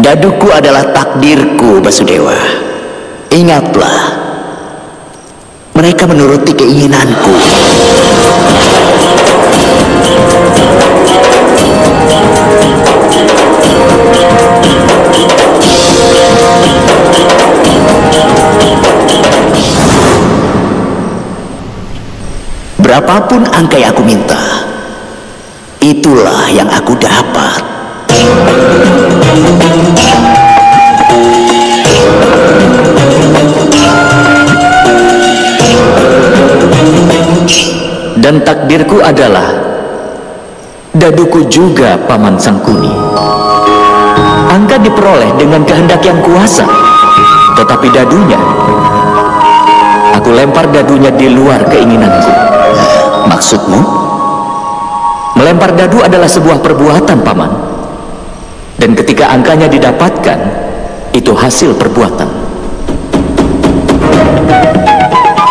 Daduku adalah takdirku, Basudewa. Ingatlah, mereka menuruti keinginanku. Berapapun angka yang aku minta, itulah yang aku dapat. Dan takdirku adalah daduku juga, Paman Sangkuni. Angka diperoleh dengan kehendak yang kuasa, tetapi dadunya, aku lempar dadunya di luar keinginanku. Maksudmu? Melempar dadu adalah sebuah perbuatan, Paman. Dan ketika angkanya didapatkan, itu hasil perbuatan.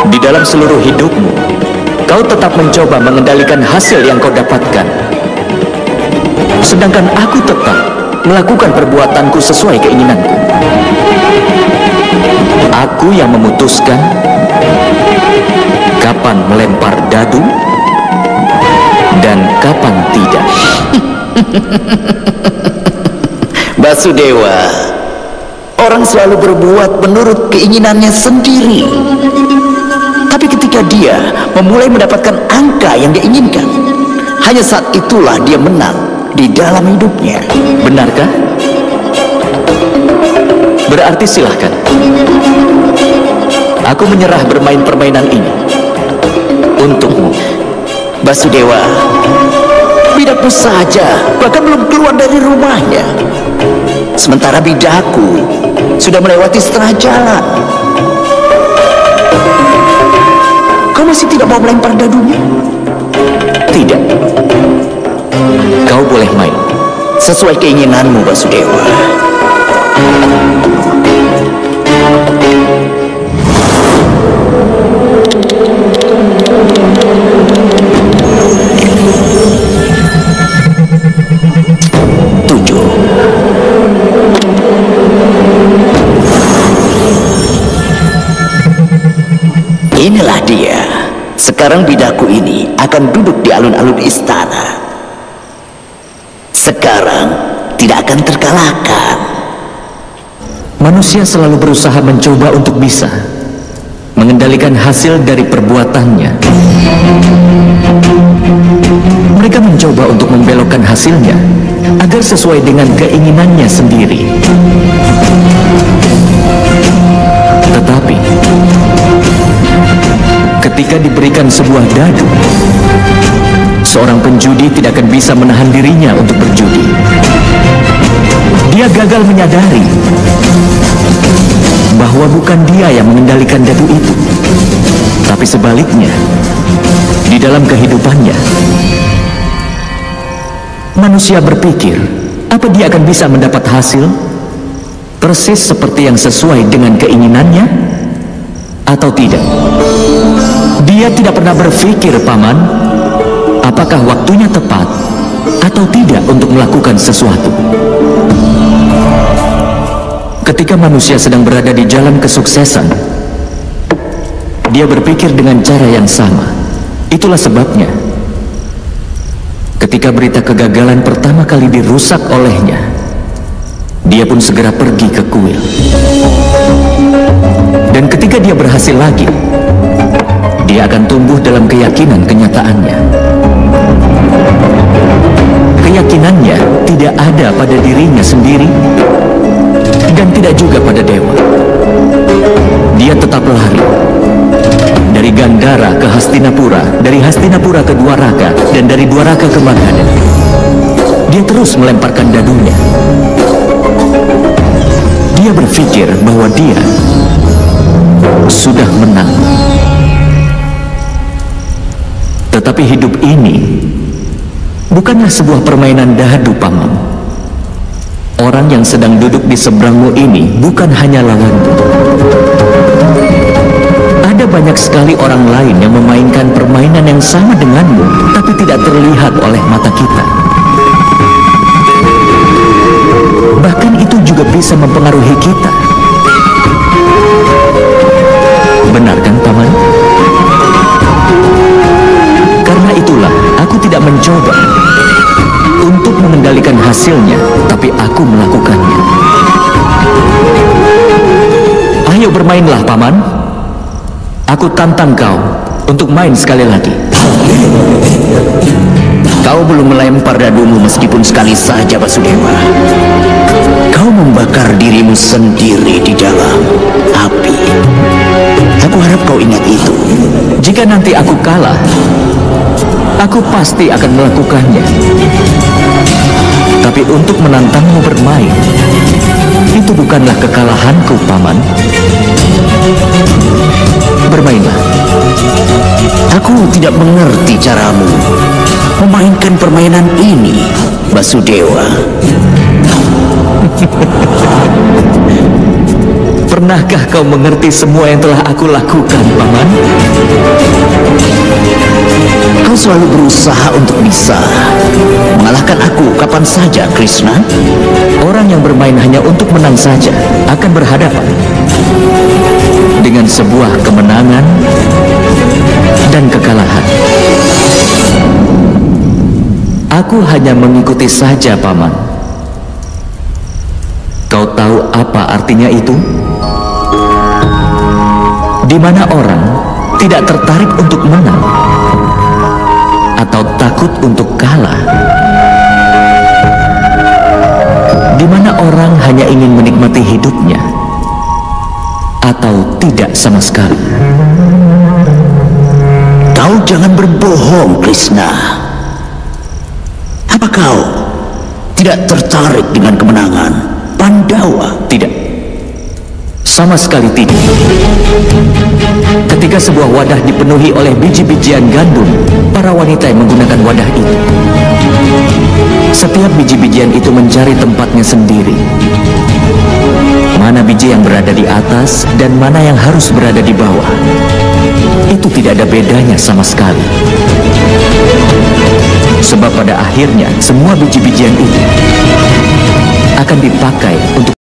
Di dalam seluruh hidupmu, kau tetap mencoba mengendalikan hasil yang kau dapatkan. Sedangkan aku tetap melakukan perbuatanku sesuai keinginanku. Aku yang memutuskan kapan melempar dadu dan kapan tidak. Basudewa, orang selalu berbuat menurut keinginannya sendiri. Tapi ketika dia memulai mendapatkan angka yang dia inginkan, hanya saat itulah dia menang di dalam hidupnya. Benarkah? Berarti silahkan. Aku menyerah bermain permainan ini untukmu, Basudewa. Bidakmu saja bahkan belum keluar dari rumahnya, sementara bidaku sudah melewati setengah jalan. Kau masih tidak mau melempar dadunya? Tidak. Kau boleh main sesuai keinginanmu, Basudewa. Inilah dia. Sekarang bidaku ini akan duduk di alun-alun istana. Sekarang tidak akan terkalahkan. Manusia selalu berusaha mencoba untuk bisa mengendalikan hasil dari perbuatannya. Mereka mencoba untuk membelokkan hasilnya agar sesuai dengan keinginannya sendiri. Tetapi ketika diberikan sebuah dadu, seorang penjudi tidak akan bisa menahan dirinya untuk berjudi. Dia gagal menyadari bahwa bukan dia yang mengendalikan dadu itu, tapi sebaliknya. Di dalam kehidupannya, manusia berpikir, apa dia akan bisa mendapat hasil persis seperti yang sesuai dengan keinginannya atau tidak. Dia tidak pernah berpikir, Paman, apakah waktunya tepat atau tidak untuk melakukan sesuatu. Ketika manusia sedang berada di jalan kesuksesan, dia berpikir dengan cara yang sama. Itulah sebabnya ketika berita kegagalan pertama kali dirusak olehnya, dia pun segera pergi ke kuil. Dan ketika dia berhasil lagi, dia akan tumbuh dalam keyakinan kenyataannya. Keyakinannya tidak ada pada dirinya sendiri dan tidak juga pada dewa. Dia tetap lari dari Gandhara ke Hastinapura, dari Hastinapura ke Dwaraka, dan dari Dwaraka ke Magadha. Dia terus melemparkan dadunya. Dia berpikir bahwa dia sudah menang. Tetapi hidup ini bukanlah sebuah permainan dadu, Paman. Orang yang sedang duduk di seberangmu ini bukan hanya lawanmu. Ada banyak sekali orang lain yang memainkan permainan yang sama denganmu, tapi tidak terlihat oleh mata kita. Bahkan itu juga bisa mempengaruhi kita. Benar kan, Paman? Karena itulah aku tidak mencoba untuk mengendalikan hasilnya, tapi aku melakukannya. Ayo bermainlah, Paman. Aku tantang kau untuk main sekali lagi. Kau belum melempar dadumu meskipun sekali saja, Basudewa. Kau membakar dirimu sendiri di dalam api. Aku harap kau ingat itu. Jika nanti aku kalah, aku pasti akan melakukannya. Tapi untuk menantangmu bermain, itu bukanlah kekalahanku, Paman. Bermainlah. Aku tidak mengerti caramu memainkan permainan ini, Basudewa. Pernahkah kau mengerti semua yang telah aku lakukan, Paman? Kau selalu berusaha untuk bisa mengalahkan aku kapan saja, Krishna. Orang yang bermain hanya untuk menang saja akan berhadapan dengan sebuah kemenangan dan kekalahan. Aku hanya mengikuti saja, Paman. Kau tahu apa artinya itu? Di mana orang tidak tertarik untuk menang atau takut untuk kalah. Di mana orang hanya ingin menikmati hidupnya atau tidak sama sekali. Kau jangan berbohong, Krishna. Apa kau tidak tertarik dengan kemenangan Pandawa? Tidak. Sama sekali tidak. Ketika sebuah wadah dipenuhi oleh biji-bijian gandum, para wanita yang menggunakan wadah itu, setiap biji-bijian itu mencari tempatnya sendiri. Mana biji yang berada di atas dan mana yang harus berada di bawah, itu tidak ada bedanya sama sekali. Sebab pada akhirnya semua biji-bijian itu akan dipakai untuk